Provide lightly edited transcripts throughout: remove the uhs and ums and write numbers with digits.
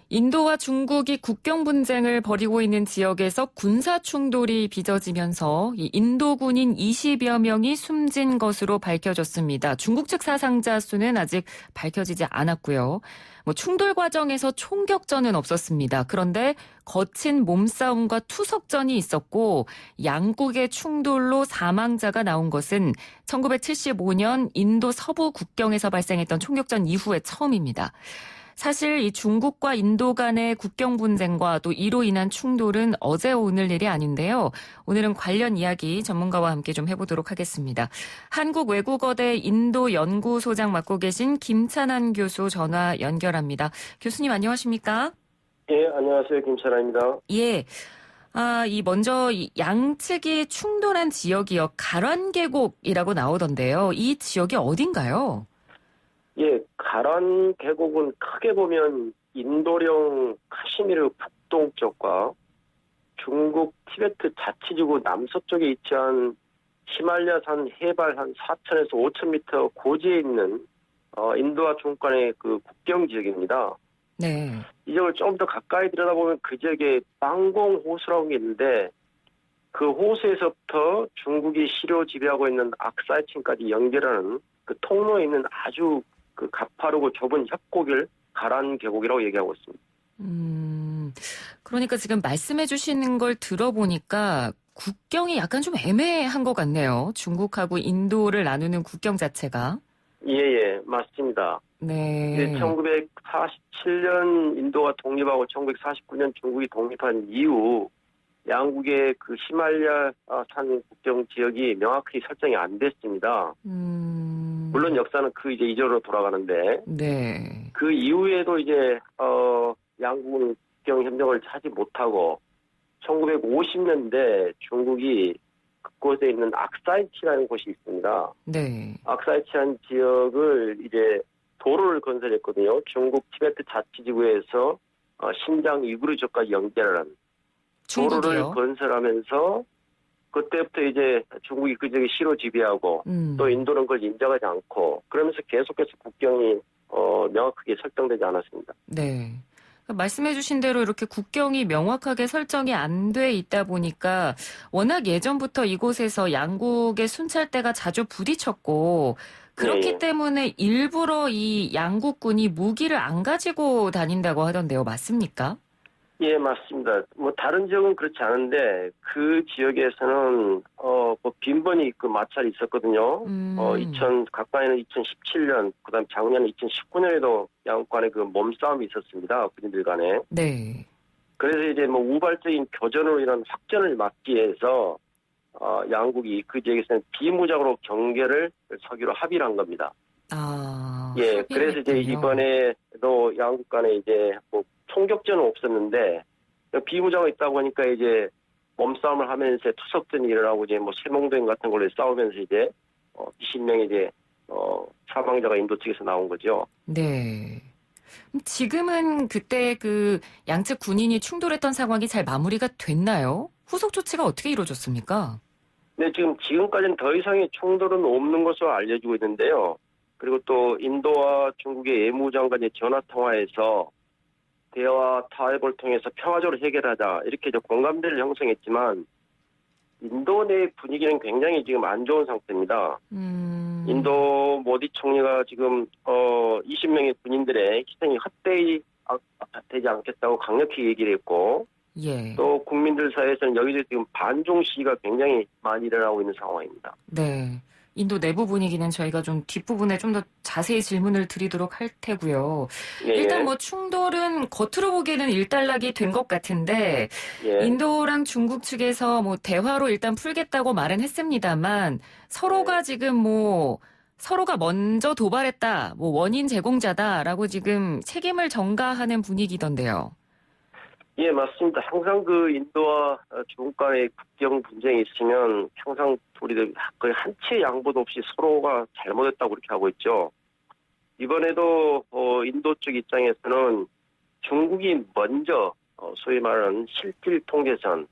인도와 중국이 국경 분쟁을 벌이고 있는 지역에서 군사 충돌이 빚어지면서 인도 군인 20여 명이 숨진 것으로 밝혀졌습니다. 중국 측 사상자 수는 아직 밝혀지지 않았고요. 충돌 과정에서 총격전은 없었습니다. 그런데 거친 몸싸움과 투석전이 있었고 양국의 충돌로 사망자가 나온 것은 1975년 인도 서부 국경에서 발생했던 총격전 이후에 처음입니다. 사실 이 중국과 인도 간의 국경 분쟁과 또 이로 인한 충돌은 어제 오늘 일이 아닌데요. 오늘은 관련 이야기 전문가와 함께 좀 해보도록 하겠습니다. 한국외국어대 인도 연구소장 맡고 계신 김찬한 교수 전화 연결합니다. 교수님 안녕하십니까? 예, 안녕하세요. 김찬한입니다. 예. 먼저 양측이 충돌한 지역이요. 가란 계곡이라고 나오던데요. 이 지역이 어딘가요? 예, 가란 계곡은 크게 보면 인도령 카시미르 북동쪽과 중국 티베트 자치지구 남서쪽에 위치한 히말라야산 해발 한 4,000에서 5,000m 고지에 있는 인도와 중국 간의 그 국경 지역입니다. 네. 이 지역을 좀 더 가까이 들여다보면 그 지역에 빵공 호수라고 있는데 그 호수에서부터 중국이 시료 지배하고 있는 악사이친까지 연결하는 그 통로에 있는 아주 그 가파르고 좁은 협곡을 가란 계곡이라고 얘기하고 있습니다. 그러니까 지금 말씀해 주시는 걸 들어보니까 국경이 약간 좀 애매한 것 같네요. 중국하고 인도를 나누는 국경 자체가. 예, 맞습니다. 네. 1947년 인도가 독립하고 1949년 중국이 독립한 이후 양국의 그 히말라야산 국경 지역이 명확히 설정이 안 됐습니다. 물론 역사는 그 이제 이전으로 돌아가는데, 네. 그 이후에도 이제 양국은 국경 협정을 하지 못하고 1950년대 중국이 그곳에 있는 악사이치라는 곳이 있습니다. 네. 악사이치한 지역을 이제 도로를 건설했거든요. 중국 티베트 자치지구에서 신장 위구르 지역까지 연결하는 도로를 건설하면서 그때부터 이제 중국이 그 지역에 시로 지배하고 또 인도는 그걸 인정하지 않고 그러면서 계속해서 국경이 명확하게 설정되지 않았습니다. 네. 말씀해 주신 대로 이렇게 국경이 명확하게 설정이 안 돼 있다 보니까 워낙 예전부터 이곳에서 양국의 순찰대가 자주 부딪혔고 그렇기 때문에 일부러 이 양국군이 무기를 안 가지고 다닌다고 하던데요. 맞습니까? 예, 맞습니다. 다른 지역은 그렇지 않은데 그 지역에서는 빈번히 그 마찰이 있었거든요. 가까이는 2017년, 그다음 작년 2019년에도 양국 간에 그 몸싸움이 있었습니다. 군인들 간에. 네. 그래서 이제 우발적인 교전으로 인한 확전을 막기 위해서 양국이 그 지역에서는 비무장으로 경계를 서기로 합의를 한 겁니다. 예, 그래서 이제 이번에도 양국 간에 이제 총격전은 없었는데 비무장이 있다 보니까 이제 몸싸움을 하면서 투석전이 일어나고 이제 세몽동 같은 걸로 싸우면서 이제 20명의 이제 사망자가 인도 측에서 나온 거죠. 네. 지금은 그때 그 양측 군인이 충돌했던 상황이 잘 마무리가 됐나요? 후속 조치가 어떻게 이루어졌습니까? 네, 지금까지는 더 이상의 충돌은 없는 것으로 알려지고 있는데요. 그리고 또 인도와 중국의 외무장관이 전화 통화에서 대화 타협을 통해서 평화적으로 해결하자 이렇게 공감대를 형성했지만 인도 내 분위기는 굉장히 지금 안 좋은 상태입니다. 인도 모디 총리가 지금 20명의 군인들의 희생이 헛되이 되지 않겠다고 강력히 얘기를 했고 또 국민들 사이에서는 여기서 지금 반중 시위가 굉장히 많이 일어나고 있는 상황입니다. 네. 인도 내부 분위기는 저희가 좀 뒷부분에 좀 더 자세히 질문을 드리도록 할 테고요. 일단 충돌은 겉으로 보기에는 일단락이 된 것 같은데 인도랑 중국 측에서 대화로 일단 풀겠다고 말은 했습니다만 서로가 지금 서로가 먼저 도발했다, 원인 제공자다라고 지금 책임을 전가하는 분위기던데요. 예, 맞습니다. 항상 그 인도와 중국 간의 국경 분쟁이 있으면 항상 우리들 거의 한 치의 양보도 없이 서로가 잘못했다고 그렇게 하고 있죠. 이번에도 인도 쪽 입장에서는 중국이 먼저 소위 말하는 실질 통제선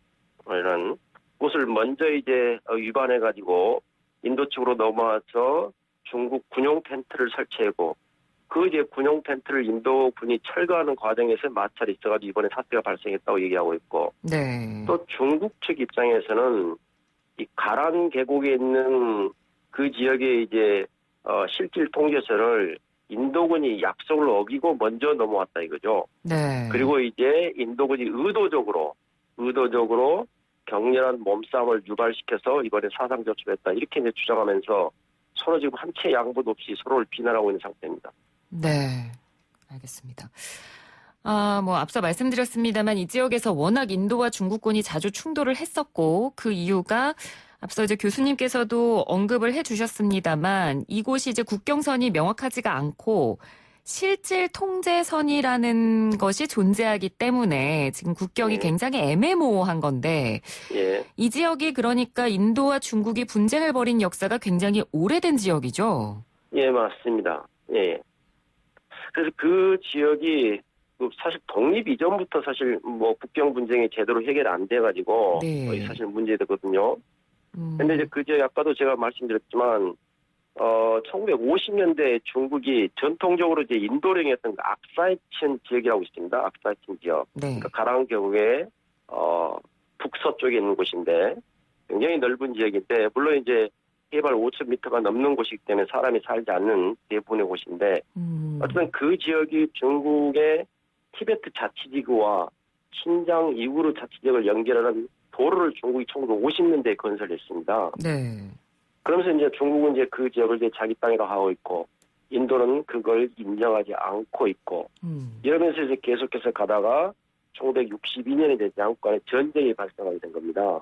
이런 곳을 먼저 이제 위반해가지고 인도 측으로 넘어와서 중국 군용 텐트를 설치하고 그 이제 군용 텐트를 인도군이 철거하는 과정에서 마찰이 있어가지고 이번에 사태가 발생했다고 얘기하고 있고 네. 또 중국 측 입장에서는 이 가란 계곡에 있는 그 지역의 이제 실질 통제선을 인도군이 약속을 어기고 먼저 넘어왔다 이거죠. 네. 그리고 이제 인도군이 의도적으로 격렬한 몸싸움을 유발시켜서 이번에 사상조치했다 이렇게 이제 주장하면서 서로 지금 한치 양보도 없이 서로를 비난하고 있는 상태입니다. 네. 알겠습니다. 앞서 말씀드렸습니다만 이 지역에서 워낙 인도와 중국군이 자주 충돌을 했었고 그 이유가 앞서 이제 교수님께서도 언급을 해주셨습니다만 이곳이 이제 국경선이 명확하지가 않고 실질 통제선이라는 것이 존재하기 때문에 지금 국경이 예. 굉장히 애매모호한 건데 예, 이 지역이 그러니까 인도와 중국이 분쟁을 벌인 역사가 굉장히 오래된 지역이죠. 예, 맞습니다. 예. 그래서 그 지역이 사실 독립 이전부터 사실 뭐 국경 분쟁이 제대로 해결 안 돼가지고 네. 거의 사실 문제되거든요. 근데 이제 그 지역 아까도 제가 말씀드렸지만 1950년대 중국이 전통적으로 이제 인도령이었던 악사이친 지역이라고 있습니다. 악사이친 지역. 네. 그러니까 가랑 계곡의 북서쪽에 있는 곳인데 굉장히 넓은 지역인데 물론 이제 해발 5,000m가 넘는 곳이기 때문에 사람이 살지 않는 대부분의 곳인데 어쨌든 그 지역이 중국의 티베트 자치지구와 신장 이구르 자치지역을 연결하는 도로를 중국이 1950년대에 건설했습니다. 네. 그러면서 이제 중국은 이제 그 지역을 이제 자기 땅이라고 하고 있고 인도는 그걸 인정하지 않고 있고 이러면서 이제 계속해서 가다가 1962년에 이제 양국 간의 전쟁이 발생하게 된 겁니다.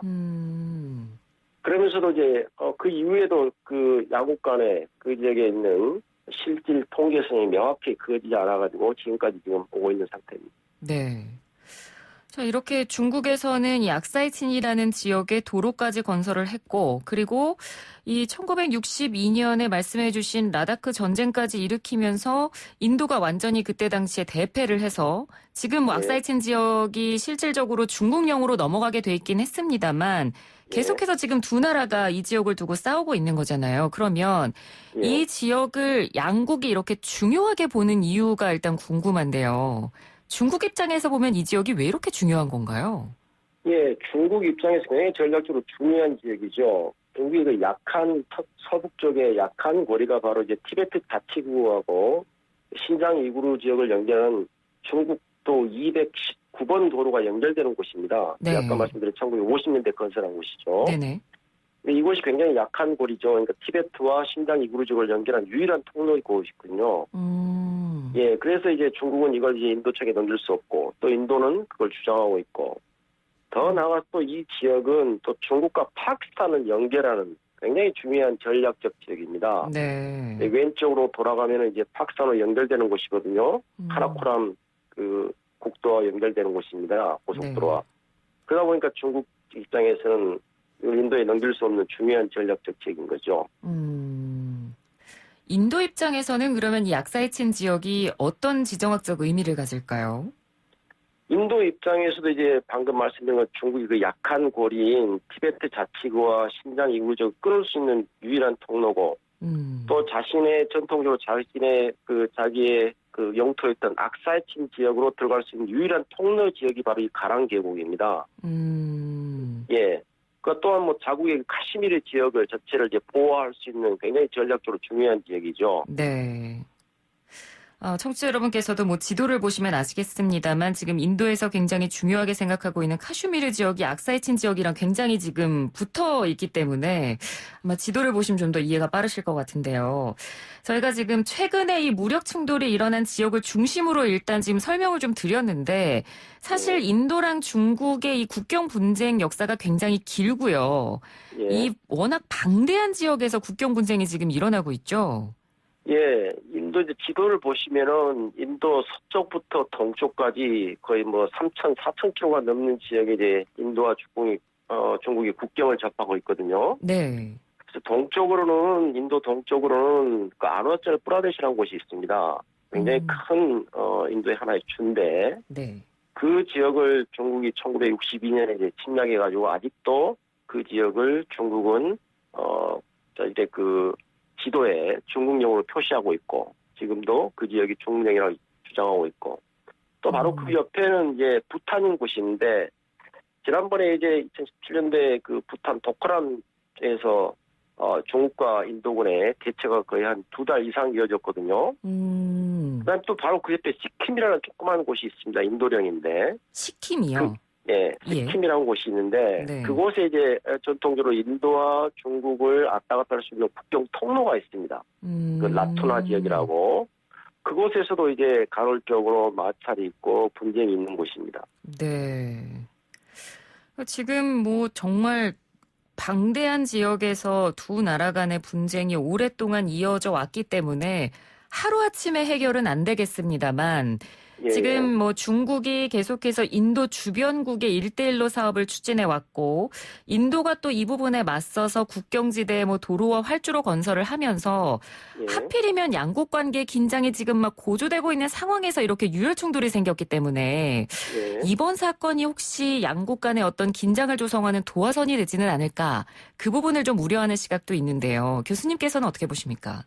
그러면서도 이제 그 이후에도 그 양국 간에 그 지역에 있는 실질 통제성이 명확히 그어지지 않아가지고 지금까지 지금 오고 있는 상태입니다. 네. 자, 이렇게 중국에서는 이 악사이친이라는 지역에 도로까지 건설을 했고, 그리고 이 1962년에 말씀해 주신 라다크 전쟁까지 일으키면서 인도가 완전히 그때 당시에 대패를 해서 지금 뭐 예. 악사이친 지역이 실질적으로 중국령으로 넘어가게 돼 있긴 했습니다만 계속해서 지금 두 나라가 이 지역을 두고 싸우고 있는 거잖아요. 그러면 예. 이 지역을 양국이 이렇게 중요하게 보는 이유가 일단 궁금한데요. 중국 입장에서 보면 이 지역이 왜 이렇게 중요한 건가요? 예, 중국 입장에서 굉장히 전략적으로 중요한 지역이죠. 중국의 그 약한 서북 쪽의 약한 고리가 바로 이제 티베트 자치구하고 신장 이구르 지역을 연결하는 중국도 219번 도로가 연결되는 곳입니다. 네. 아까 말씀드린 1950년대 건설한 곳이죠. 네네. 근데 이곳이 굉장히 약한 고리죠. 그러니까 티베트와 신장 이구르 지역을 연결한 유일한 통로의 곳이거든요. 예, 그래서 이제 중국은 이걸 이제 인도 측에 넘길 수 없고 또 인도는 그걸 주장하고 있고 더 나아가서 또 이 지역은 또 중국과 파키스탄을 연결하는 굉장히 중요한 전략적 지역입니다. 네. 왼쪽으로 돌아가면 이제 파키스탄으로 연결되는 곳이거든요. 카라코람 그 국도와 연결되는 곳입니다. 고속도로와. 네. 그러다 보니까 중국 입장에서는 인도에 넘길 수 없는 중요한 전략적 지역인 거죠. 인도 입장에서는 그러면 이 악사이친 지역이 어떤 지정학적 의미를 가질까요? 인도 입장에서도 이제 방금 말씀드린 것 중국이 그 약한 고리인 티베트 자치구와 신장 이구르 지역을 끊을 수 있는 유일한 통로고 또 자신의 전통적으로 자기의 그 영토였던 악사이친 지역으로 들어갈 수 있는 유일한 통로 지역이 바로 이 가랑 계곡입니다. 예. 그 또한 뭐 자국의 카시미르 지역을 자체를 이제 보호할 수 있는 굉장히 전략적으로 중요한 지역이죠. 네. 청취자 여러분께서도 뭐 지도를 보시면 아시겠습니다만 지금 인도에서 굉장히 중요하게 생각하고 있는 카슈미르 지역이 악사이친 지역이랑 굉장히 지금 붙어 있기 때문에 아마 지도를 보시면 좀 더 이해가 빠르실 것 같은데요. 저희가 지금 최근에 이 무력 충돌이 일어난 지역을 중심으로 일단 지금 설명을 좀 드렸는데 사실 인도랑 중국의 이 국경 분쟁 역사가 굉장히 길고요. 예. 이 워낙 방대한 지역에서 국경 분쟁이 지금 일어나고 있죠. 예, 인도 이제 지도를 보시면은 인도 서쪽부터 동쪽까지 거의 뭐 4,000km가 넘는 지역에 이제 인도와 중국이 국경을 접하고 있거든요. 네. 그래서 동쪽으로는 인도 동쪽으로는 그 아루나철 프라데시라는 곳이 있습니다. 굉장히 큰 인도의 하나의 주인데 네. 그 지역을 중국이 1962년에 이제 침략해가지고 아직도 그 지역을 중국은 이제 이제 그 지도에 중국령으로 표시하고 있고 지금도 그 지역이 중국령이라고 주장하고 있고 또 바로 그 옆에는 이제 부탄인 곳인데 지난번에 이제 2017년도에 그 부탄 도크람에서 중국과 인도군의 대처가 거의 한 2달 이상 이어졌거든요. 그다음에 또 바로 그 옆에 시킴이라는 조그마한 곳이 있습니다. 인도령인데. 시킴이요? 예, 시킴이라는 곳이 있는데 네. 그곳에 이제 전통적으로 인도와 중국을 왔다 갔다 할 수 있는 국경 통로가 있습니다. 그 라투나 지역이라고. 그곳에서도 이제 간헐적으로 마찰이 있고 분쟁이 있는 곳입니다. 네. 지금 뭐 정말 방대한 지역에서 두 나라 간의 분쟁이 오랫동안 이어져 왔기 때문에 하루아침에 해결은 안 되겠습니다만 예, 지금 뭐 중국이 계속해서 인도 주변국의 1대1로 사업을 추진해 왔고 인도가 또 이 부분에 맞서서 국경지대에 뭐 도로와 활주로 건설을 하면서 예. 하필이면 양국 관계 긴장이 지금 막 고조되고 있는 상황에서 이렇게 유혈 충돌이 생겼기 때문에 예. 이번 사건이 혹시 양국 간의 어떤 긴장을 조성하는 도화선이 되지는 않을까 그 부분을 좀 우려하는 시각도 있는데요. 교수님께서는 어떻게 보십니까?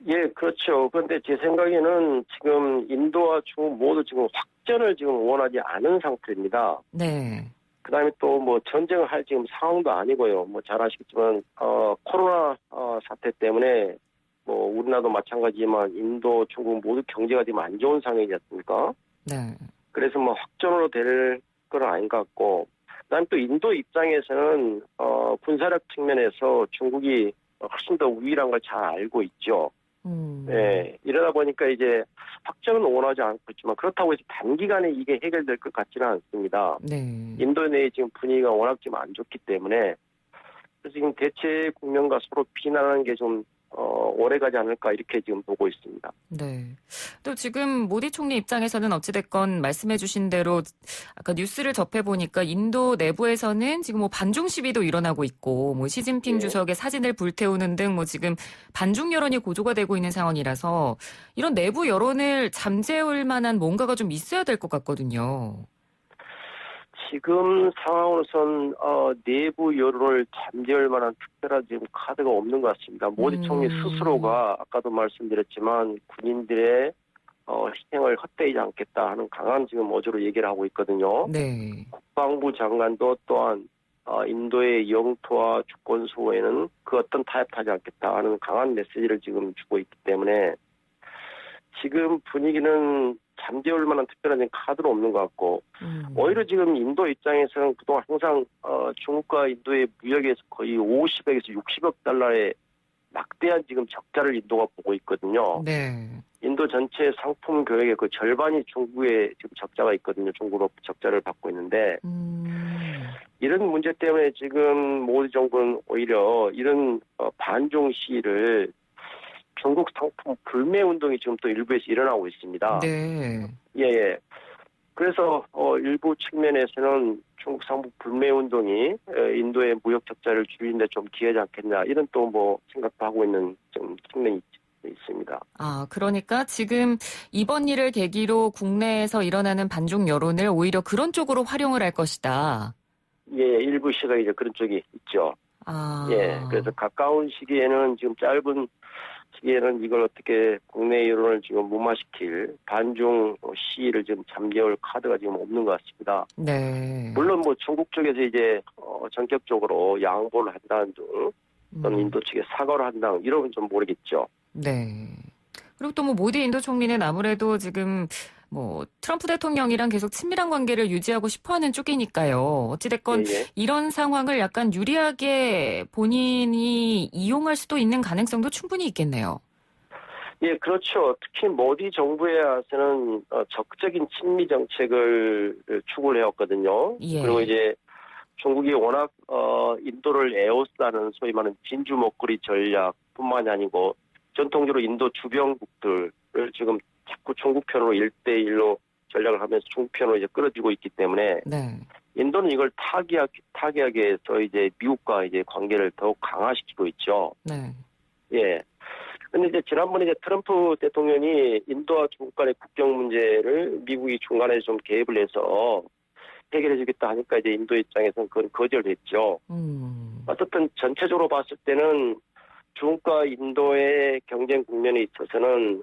예, 그렇죠. 그런데 제 생각에는 지금 인도와 중국 모두 지금 확전을 지금 원하지 않은 상태입니다. 네. 그다음에 또 뭐 전쟁을 할 지금 상황도 아니고요. 뭐 잘 아시겠지만 코로나 사태 때문에 뭐 우리나라도 마찬가지지만 인도, 중국 모두 경제가 지금 안 좋은 상황이지 않습니까? 네. 그래서 뭐 확전으로 될 건 아닌 것 같고, 그다음에 또 인도 입장에서는 군사력 측면에서 중국이 훨씬 더 우위란 걸 잘 알고 있죠. 네, 이러다 보니까 이제 확정은 원하지 않고 있지만 그렇다고 해서 단기간에 이게 해결될 것 같지는 않습니다. 네. 인도 내의 지금 분위기가 워낙 좀 안 좋기 때문에 그래서 지금 대체 국면과 서로 비난하는 게 좀 오래가지 않을까 이렇게 지금 보고 있습니다. 네. 또 지금 모디 총리 입장에서는 어찌됐건 말씀해 주신 대로 아까 뉴스를 접해보니까 인도 내부에서는 지금 뭐 반중 시위도 일어나고 있고 뭐 시진핑 예. 주석의 사진을 불태우는 등 뭐 지금 반중 여론이 고조가 되고 있는 상황이라서 이런 내부 여론을 잠재울 만한 뭔가가 좀 있어야 될 것 같거든요. 지금 상황으로선 내부 여론을 잠재울 만한 특별한 지금 카드가 없는 것 같습니다. 모디 총리 스스로가 아까도 말씀드렸지만 군인들의 희생을 헛되이지 않겠다 하는 강한 지금 어조로 얘기를 하고 있거든요. 네. 국방부 장관도 또한 인도의 영토와 주권 수호에는 그 어떤 타협하지 않겠다 하는 강한 메시지를 지금 주고 있기 때문에 지금 분위기는 잠재울 만한 특별한 카드는 없는 것 같고 오히려 지금 인도 입장에서는 그동안 항상 중국과 인도의 무역에서 거의 50억에서 60억 달러의 막대한 지금 적자를 인도가 보고 있거든요. 네. 인도 전체 상품 교역의 그 절반이 중국에 지금 적자가 있거든요. 중국으로 적자를 받고 있는데 이런 문제 때문에 지금 모디 정부는 오히려 이런 반중 시위를 중국 상품 불매 운동이 지금 또 일부에서 일어나고 있습니다. 네. 예. 그래서 일부 측면에서는 중국 상품 불매 운동이 인도의 무역 적자를 줄이는데 좀 기여하지 않겠냐 이런 또 뭐 생각도 하고 있는 좀 측면이 있습니다. 아, 그러니까 지금 이번 일을 계기로 국내에서 일어나는 반중 여론을 오히려 그런 쪽으로 활용을 할 것이다. 예, 일부 시각이 이제 그런 쪽이 있죠. 아. 예, 그래서 가까운 시기에는 지금 짧은 시기에는 이걸 어떻게 국내 여론을 지금 무마시킬 반중 시위를 지금 잠재울 카드가 지금 없는 것 같습니다. 네. 물론 뭐 중국 쪽에서 이제 전격적으로 양보를 한다는 등 또는 인도 측에 사과를 한다는 이러면 좀 모르겠죠. 네. 그리고 또 뭐 모디 인도 총리는 아무래도 지금 뭐 트럼프 대통령이랑 계속 친밀한 관계를 유지하고 싶어하는 쪽이니까요. 어찌됐건 예. 이런 상황을 약간 유리하게 본인이 이용할 수도 있는 가능성도 충분히 있겠네요. 예, 그렇죠. 특히 모디 정부에 와서는 적극적인 친미 정책을 추구를 해왔거든요. 예. 그리고 이제 중국이 워낙 인도를 에워싸는 소위 말하는 진주 먹거리 전략뿐만이 아니고 전통적으로 인도 주변국들을 지금 자꾸 중국 편으로 1대1로 전략을 하면서 중국 편으로 이제 끌어들이고 있기 때문에 네. 인도는 이걸 타개하기 위해서 이제 미국과 이제 관계를 더욱 강화시키고 있죠. 네. 예. 근데 이제 지난번에 이제 트럼프 대통령이 인도와 중국 간의 국경 문제를 미국이 중간에 좀 개입을 해서 해결해주겠다 하니까 이제 인도 입장에서는 그건 거절했죠. 어쨌든 전체적으로 봤을 때는 중국과 인도의 경쟁 국면에 있어서는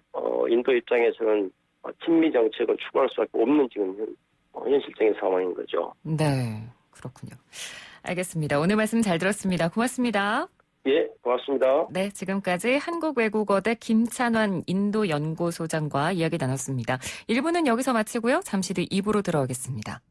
인도 입장에서는 친미 정책을 추구할 수밖에 없는 지금 현실적인 상황인 거죠. 네, 그렇군요. 알겠습니다. 오늘 말씀 잘 들었습니다. 고맙습니다. 예, 고맙습니다. 네, 지금까지 한국외국어대 김찬환 인도연구소장과 이야기 나눴습니다. 1부는 여기서 마치고요. 잠시 뒤 2부로 들어오겠습니다.